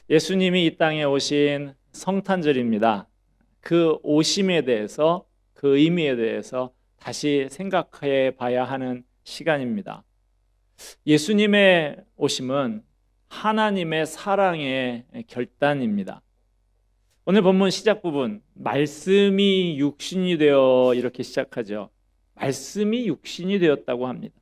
예수님이 이 땅에 오신 성탄절입니다. 그 오심에 대해서, 그 의미에 대해서 다시 생각해 봐야 하는 시간입니다. 예수님의 오심은 하나님의 사랑의 결단입니다. 오늘 본문 시작 부분, 말씀이 육신이 되어 이렇게 시작하죠. 말씀이 육신이 되었다고 합니다.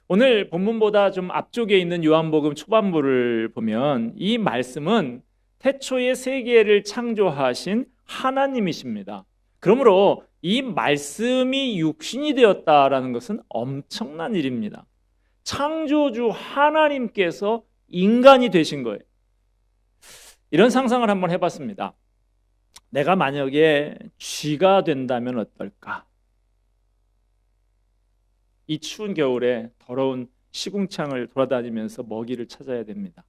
오늘 본문보다 좀 앞쪽에 있는 요한복음 초반부를 보면 이 말씀은 태초에 세계를 창조하신 하나님이십니다. 그러므로 이 말씀이 육신이 되었다라는 것은 엄청난 일입니다. 창조주 하나님께서 인간이 되신 거예요. 이런 상상을 한번 해봤습니다. 내가 만약에 쥐가 된다면 어떨까? 이 추운 겨울에 더러운 시궁창을 돌아다니면서 먹이를 찾아야 됩니다.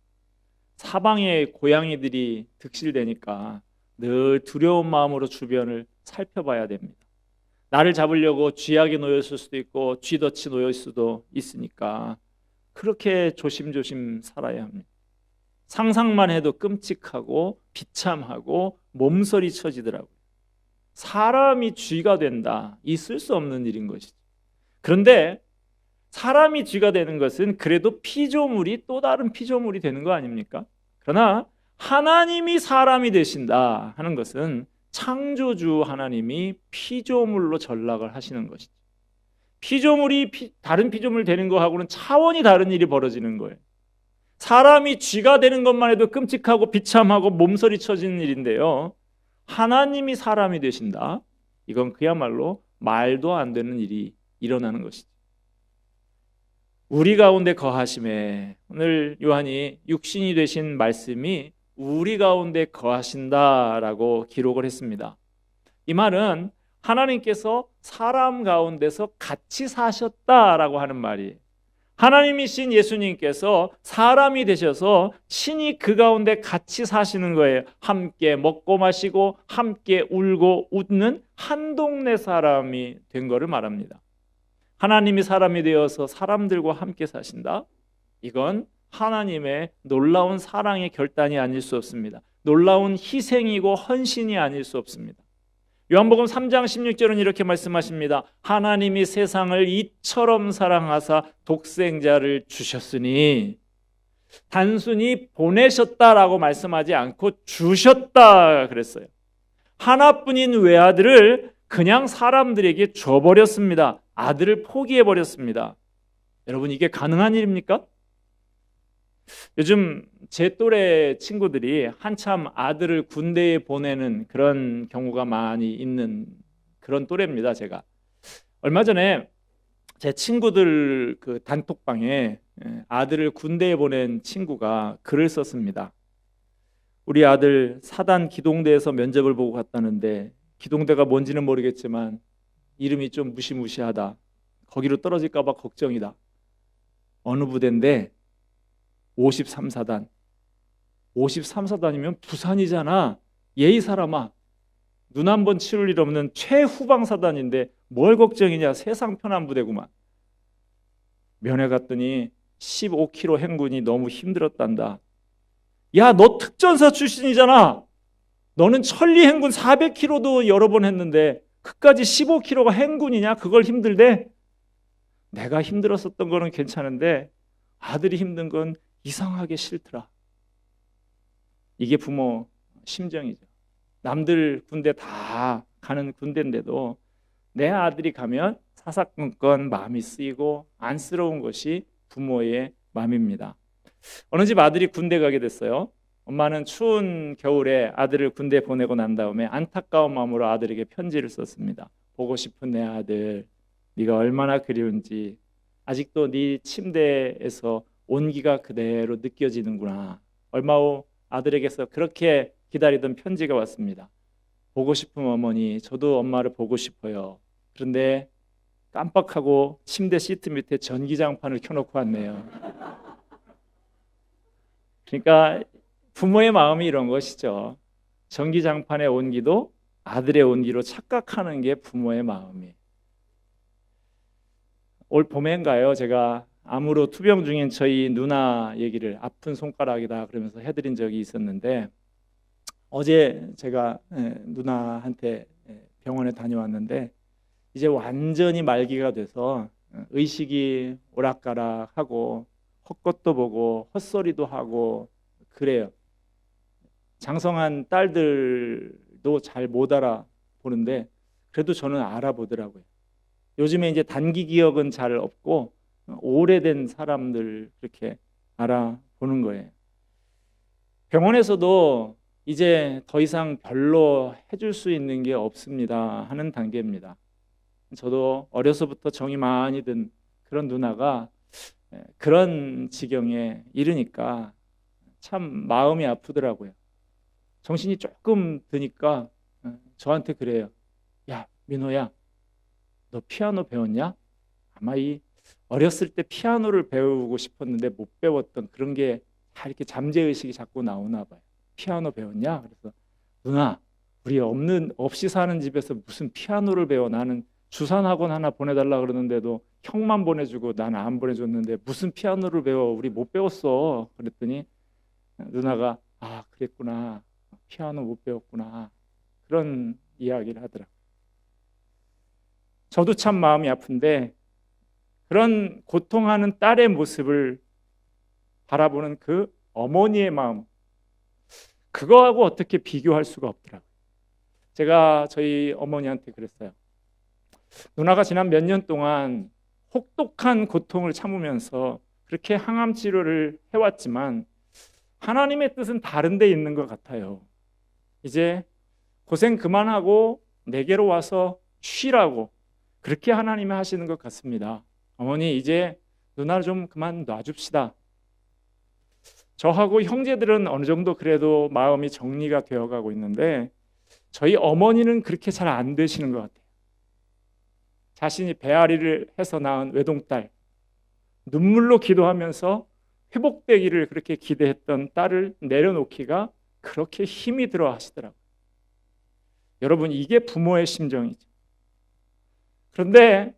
사방에 고양이들이 득실되니까 늘 두려운 마음으로 주변을 살펴봐야 됩니다. 나를 잡으려고 쥐약에 놓였을 수도 있고 쥐덫이 놓였을 수도 있으니까 그렇게 조심조심 살아야 합니다. 상상만 해도 끔찍하고 비참하고 몸서리 쳐지더라고요. 사람이 쥐가 된다, 있을 수 없는 일인 것이죠. 그런데 사람이 쥐가 되는 것은 그래도 피조물이 또 다른 피조물이 되는 거 아닙니까? 그러나 하나님이 사람이 되신다 하는 것은 창조주 하나님이 피조물로 전락을 하시는 것이죠. 피조물이 다른 피조물 되는 거하고는 차원이 다른 일이 벌어지는 거예요. 사람이 쥐가 되는 것만 해도 끔찍하고 비참하고 몸서리 쳐지는 일인데요, 하나님이 사람이 되신다, 이건 그야말로 말도 안 되는 일이 일어나는 것이죠. 우리 가운데 거하심에, 오늘 요한이 육신이 되신 말씀이 우리 가운데 거하신다라고 기록을 했습니다. 이 말은 하나님께서 사람 가운데서 같이 사셨다라고 하는 말이에요. 하나님이신 예수님께서 사람이 되셔서 신이 그 가운데 같이 사시는 거예요. 함께 먹고 마시고 함께 울고 웃는 한 동네 사람이 된 것을 말합니다. 하나님이 사람이 되어서 사람들과 함께 사신다? 이건 하나님의 놀라운 사랑의 결단이 아닐 수 없습니다. 놀라운 희생이고 헌신이 아닐 수 없습니다. 요한복음 3장 16절은 이렇게 말씀하십니다. 하나님이 세상을 이처럼 사랑하사 독생자를 주셨으니, 단순히 보내셨다라고 말씀하지 않고 주셨다 그랬어요. 하나뿐인 외아들을 그냥 사람들에게 줘버렸습니다. 아들을 포기해버렸습니다. 여러분, 이게 가능한 일입니까? 요즘 제 또래 친구들이 한참 아들을 군대에 보내는 그런 경우가 많이 있는 그런 또래입니다. 제가 얼마 전에 제 친구들 그 단톡방에 아들을 군대에 보낸 친구가 글을 썼습니다. 우리 아들 사단 기동대에서 면접을 보고 갔다는데, 기동대가 뭔지는 모르겠지만 이름이 좀 무시무시하다. 거기로 떨어질까 봐 걱정이다. 어느 부대인데 53사단. 53사단이면 부산이잖아. 예의 사람아. 눈 한 번 치울 일 없는 최후방사단인데 뭘 걱정이냐. 세상 편한 부대구만. 면회 갔더니 15km 행군이 너무 힘들었단다. 야, 너 특전사 출신이잖아. 너는 천리 행군 400km도 여러 번 했는데 그까지 15km가 행군이냐? 그걸 힘들대? 내가 힘들었었던 거는 괜찮은데 아들이 힘든 건 이상하게 싫더라. 이게 부모 심정이죠. 남들 군대 다 가는 군대인데도 내 아들이 가면 사사건건 마음이 쓰이고 안쓰러운 것이 부모의 마음입니다. 어느 집 아들이 군대 가게 됐어요. 엄마는 추운 겨울에 아들을 군대 보내고 난 다음에 안타까운 마음으로 아들에게 편지를 썼습니다. 보고 싶은 내 아들, 네가 얼마나 그리운지 아직도 네 침대에서 온기가 그대로 느껴지는구나. 얼마 후 아들에게서 그렇게 기다리던 편지가 왔습니다. 보고 싶은 어머니, 저도 엄마를 보고 싶어요. 그런데 깜빡하고 침대 시트 밑에 전기장판을 켜놓고 왔네요. 그러니까 부모의 마음이 이런 것이죠. 전기장판의 온기도 아들의 온기로 착각하는 게 부모의 마음이에요. 올 봄엔가요, 제가 암으로 투병 중인 저희 누나 얘기를 아픈 손가락이다 그러면서 해드린 적이 있었는데, 어제 제가 누나한테 병원에 다녀왔는데 이제 완전히 말기가 돼서 의식이 오락가락하고 헛것도 보고 헛소리도 하고 그래요. 장성한 딸들도 잘 못 알아보는데 그래도 저는 알아보더라고요. 요즘에 이제 단기 기억은 잘 없고 오래된 사람들 그렇게 알아보는 거예요. 병원에서도 이제 더 이상 별로 해줄 수 있는 게 없습니다 하는 단계입니다. 저도 어려서부터 정이 많이 든 그런 누나가 그런 지경에 이르니까 참 마음이 아프더라고요. 정신이 조금 드니까 저한테 그래요. 야, 민호야, 너 피아노 배웠냐? 아마 이 어렸을 때 피아노를 배우고 싶었는데 못 배웠던 그런 게 다 이렇게 잠재의식이 자꾸 나오나 봐요. 피아노 배웠냐? 그래서 누나, 우리 없이 사는 집에서 무슨 피아노를 배워? 나는 주산학원 하나 보내달라 그러는데도 형만 보내주고 나는 안 보내줬는데 무슨 피아노를 배워? 우리 못 배웠어. 그랬더니 누나가 아, 그랬구나. 피아노 못 배웠구나. 그런 이야기를 하더라고요. 저도 참 마음이 아픈데 그런 고통하는 딸의 모습을 바라보는 그 어머니의 마음, 그거하고 어떻게 비교할 수가 없더라고요. 제가 저희 어머니한테 그랬어요. 누나가 지난 몇 년 동안 혹독한 고통을 참으면서 그렇게 항암 치료를 해왔지만 하나님의 뜻은 다른 데 있는 것 같아요. 이제 고생 그만하고 내게로 와서 쉬라고 그렇게 하나님이 하시는 것 같습니다. 어머니, 이제 누나를 좀 그만 놔줍시다. 저하고 형제들은 어느 정도 그래도 마음이 정리가 되어가고 있는데 저희 어머니는 그렇게 잘 안 되시는 것 같아요. 자신이 배앓이를 해서 낳은 외동딸, 눈물로 기도하면서 회복되기를 그렇게 기대했던 딸을 내려놓기가 그렇게 힘이 들어 하시더라고요. 여러분, 이게 부모의 심정이죠. 그런데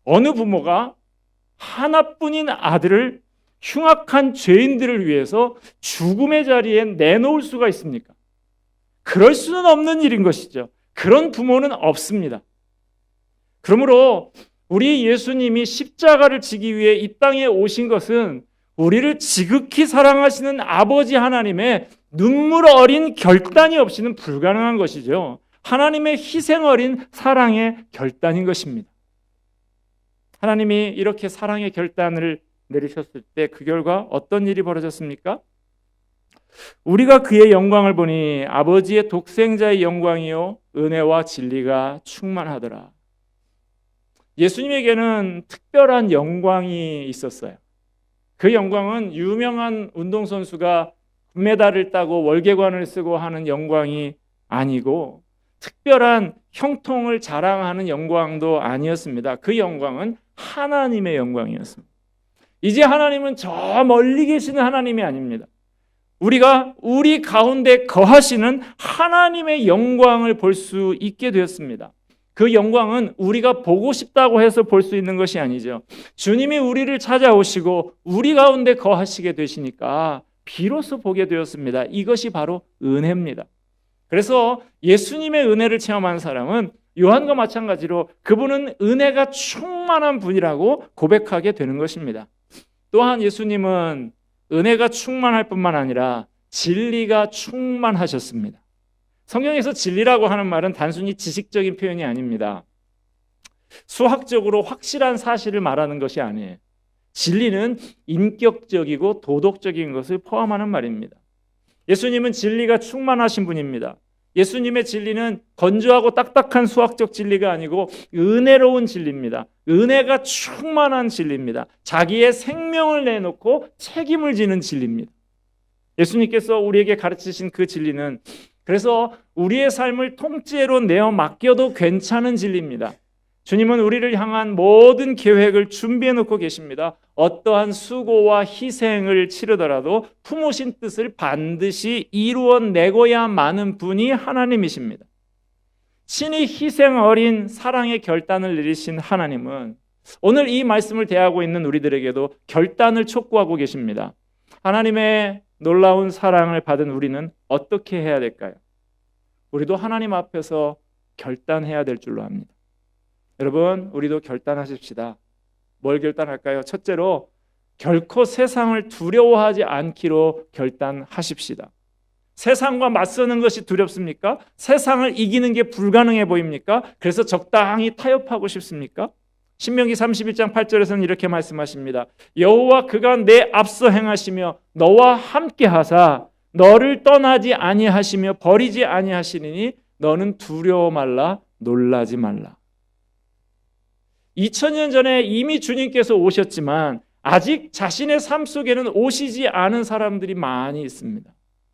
어느 부모가 하나뿐인 아들을 흉악한 죄인들을 위해서 죽음의 자리에 내놓을 수가 있습니까? 그럴 수는 없는 일인 것이죠. 그런 부모는 없습니다. 그러므로 우리 예수님이 십자가를 지기 위해 이 땅에 오신 것은 우리를 지극히 사랑하시는 아버지 하나님의 눈물 어린 결단이 없이는 불가능한 것이죠. 하나님의 희생 어린 사랑의 결단인 것입니다. 하나님이 이렇게 사랑의 결단을 내리셨을 때 그 결과 어떤 일이 벌어졌습니까? 우리가 그의 영광을 보니 아버지의 독생자의 영광이요 은혜와 진리가 충만하더라. 예수님에게는 특별한 영광이 있었어요. 그 영광은 유명한 운동선수가 금메달을 따고 월계관을 쓰고 하는 영광이 아니고 특별한 형통을 자랑하는 영광도 아니었습니다. 그 영광은 하나님의 영광이었습니다. 이제 하나님은 저 멀리 계시는 하나님이 아닙니다. 우리가 우리 가운데 거하시는 하나님의 영광을 볼 수 있게 되었습니다. 그 영광은 우리가 보고 싶다고 해서 볼 수 있는 것이 아니죠. 주님이 우리를 찾아오시고 우리 가운데 거하시게 되시니까 비로소 보게 되었습니다. 이것이 바로 은혜입니다. 그래서 예수님의 은혜를 체험한 사람은 요한과 마찬가지로 그분은 은혜가 충만한 분이라고 고백하게 되는 것입니다. 또한 예수님은 은혜가 충만할 뿐만 아니라 진리가 충만하셨습니다. 성경에서 진리라고 하는 말은 단순히 지식적인 표현이 아닙니다. 수학적으로 확실한 사실을 말하는 것이 아니에요. 진리는 인격적이고 도덕적인 것을 포함하는 말입니다. 예수님은 진리가 충만하신 분입니다. 예수님의 진리는 건조하고 딱딱한 수학적 진리가 아니고 은혜로운 진리입니다. 은혜가 충만한 진리입니다. 자기의 생명을 내놓고 책임을 지는 진리입니다. 예수님께서 우리에게 가르치신 그 진리는 그래서 우리의 삶을 통째로 내어 맡겨도 괜찮은 진리입니다. 주님은 우리를 향한 모든 계획을 준비해 놓고 계십니다. 어떠한 수고와 희생을 치르더라도 품으신 뜻을 반드시 이루어내고야 마는 분이 하나님이십니다. 친히 희생 어린 사랑의 결단을 내리신 하나님은 오늘 이 말씀을 대하고 있는 우리들에게도 결단을 촉구하고 계십니다. 하나님의 놀라운 사랑을 받은 우리는 어떻게 해야 될까요? 우리도 하나님 앞에서 결단해야 될 줄로 압니다. 여러분, 우리도 결단하십시다. 뭘 결단할까요? 첫째로 결코 세상을 두려워하지 않기로 결단하십시다. 세상과 맞서는 것이 두렵습니까? 세상을 이기는 게 불가능해 보입니까? 그래서 적당히 타협하고 싶습니까? 신명기 31장 8절에서는 이렇게 말씀하십니다. 여호와 그가 내 앞서 행하시며 너와 함께 하사 너를 떠나지 아니하시며 버리지 아니하시리니 너는 두려워 말라 놀라지 말라. 2000년 전에 이미 주님께서 오셨지만 아직 자신의 삶 속에는 오시지 않은 사람들이 많이 있습니다.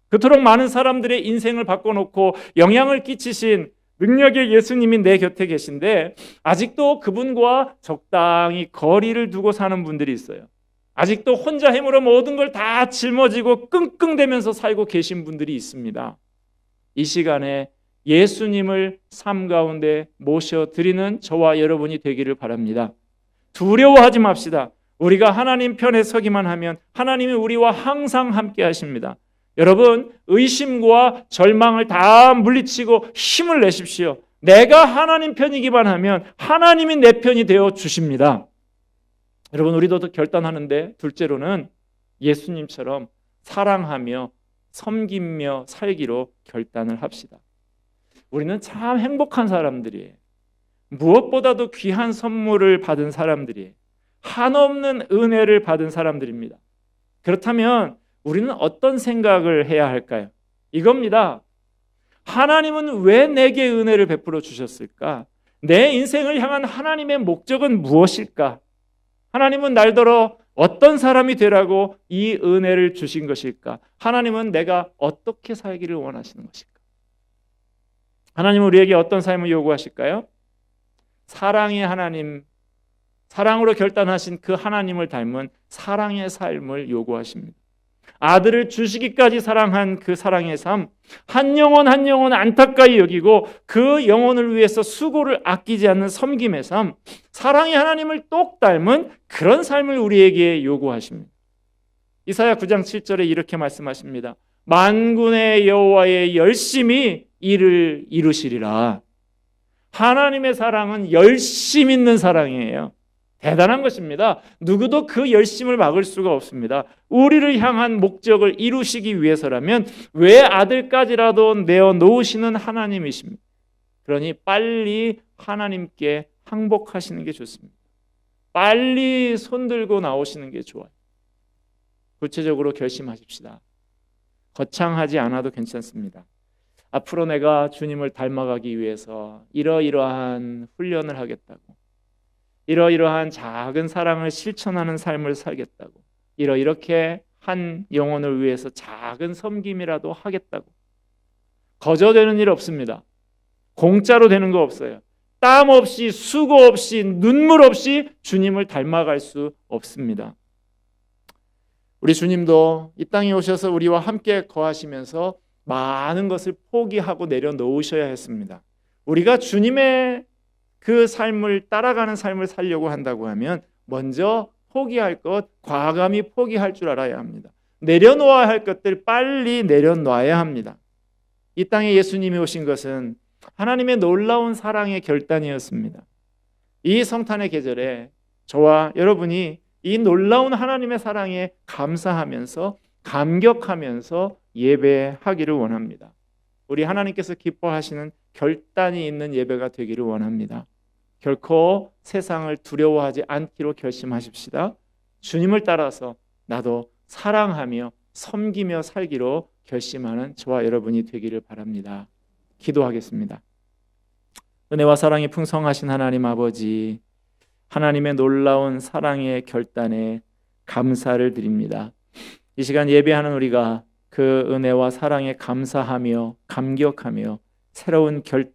그토록 많은 사람들의 인생을 바꿔놓고 영향을 끼치신 능력의 예수님이 내 곁에 계신데 아직도 그분과 적당히 거리를 두고 사는 분들이 있어요. 아직도 혼자 힘으로 모든 걸 다 짊어지고 끙끙대면서 살고 계신 분들이 있습니다. 이 시간에 예수님을 삶 가운데 모셔드리는 저와 여러분이 되기를 바랍니다. 두려워하지 맙시다. 우리가 하나님 편에 서기만 하면 하나님이 우리와 항상 함께 하십니다. 여러분, 의심과 절망을 다 물리치고 힘을 내십시오. 내가 하나님 편이기만 하면 하나님이 내 편이 되어 주십니다. 여러분, 우리도 결단하는데 둘째로는 예수님처럼 사랑하며 섬기며 살기로 결단을 합시다. 우리는 참 행복한 사람들이에요. 무엇보다도 귀한 선물을 받은 사람들이에요. 한없는 은혜를 받은 사람들입니다. 그렇다면 우리는 어떤 생각을 해야 할까요? 이겁니다. 하나님은 왜 내게 은혜를 베풀어 주셨을까? 내 인생을 향한 하나님의 목적은 무엇일까? 하나님은 날더러 어떤 사람이 되라고 이 은혜를 주신 것일까? 하나님은 내가 어떻게 살기를 원하시는 것일까? 하나님은 우리에게 어떤 삶을 요구하실까요? 사랑의 하나님, 사랑으로 결단하신 그 하나님을 닮은 사랑의 삶을 요구하십니다. 아들을 주시기까지 사랑한 그 사랑의 삶, 한 영혼 한 영혼 안타까이 여기고 그 영혼을 위해서 수고를 아끼지 않는 섬김의 삶, 사랑의 하나님을 똑 닮은 그런 삶을 우리에게 요구하십니다. 이사야 9장 7절에 이렇게 말씀하십니다. 만군의 여호와의 열심히 이를 이루시리라. 하나님의 사랑은 열심 있는 사랑이에요. 대단한 것입니다. 누구도 그 열심을 막을 수가 없습니다. 우리를 향한 목적을 이루시기 위해서라면 왜 아들까지라도 내어놓으시는 하나님이십니다. 그러니 빨리 하나님께 항복하시는 게 좋습니다. 빨리 손들고 나오시는 게 좋아요. 구체적으로 결심하십시다. 거창하지 않아도 괜찮습니다. 앞으로 내가 주님을 닮아가기 위해서 이러이러한 훈련을 하겠다고, 이러이러한 작은 사랑을 실천하는 삶을 살겠다고, 이렇게 한 영혼을 위해서 작은 섬김이라도 하겠다고. 거저되는 일 없습니다. 공짜로 되는 거 없어요. 땀 없이, 수고 없이, 눈물 없이 주님을 닮아갈 수 없습니다. 우리 주님도 이 땅에 오셔서 우리와 함께 거하시면서 많은 것을 포기하고 내려놓으셔야 했습니다. 우리가 주님의 그 삶을 따라가는 삶을 살려고 한다고 하면 먼저 포기할 것, 과감히 포기할 줄 알아야 합니다. 내려놓아야 할 것들 빨리 내려놔야 합니다. 이 땅에 예수님이 오신 것은 하나님의 놀라운 사랑의 결단이었습니다. 이 성탄의 계절에 저와 여러분이 이 놀라운 하나님의 사랑에 감사하면서 감격하면서 예배하기를 원합니다. 우리 하나님께서 기뻐하시는 결단이 있는 예배가 되기를 원합니다. 결코 세상을 두려워하지 않기로 결심하십시다. 주님을 따라서 나도 사랑하며 섬기며 살기로 결심하는 저와 여러분이 되기를 바랍니다. 기도하겠습니다. 은혜와 사랑이 풍성하신 하나님 아버지, 하나님의 놀라운 사랑의 결단에 감사를 드립니다. 이 시간 예배하는 우리가 그 은혜와 사랑에 감사하며 감격하며 새로운 결단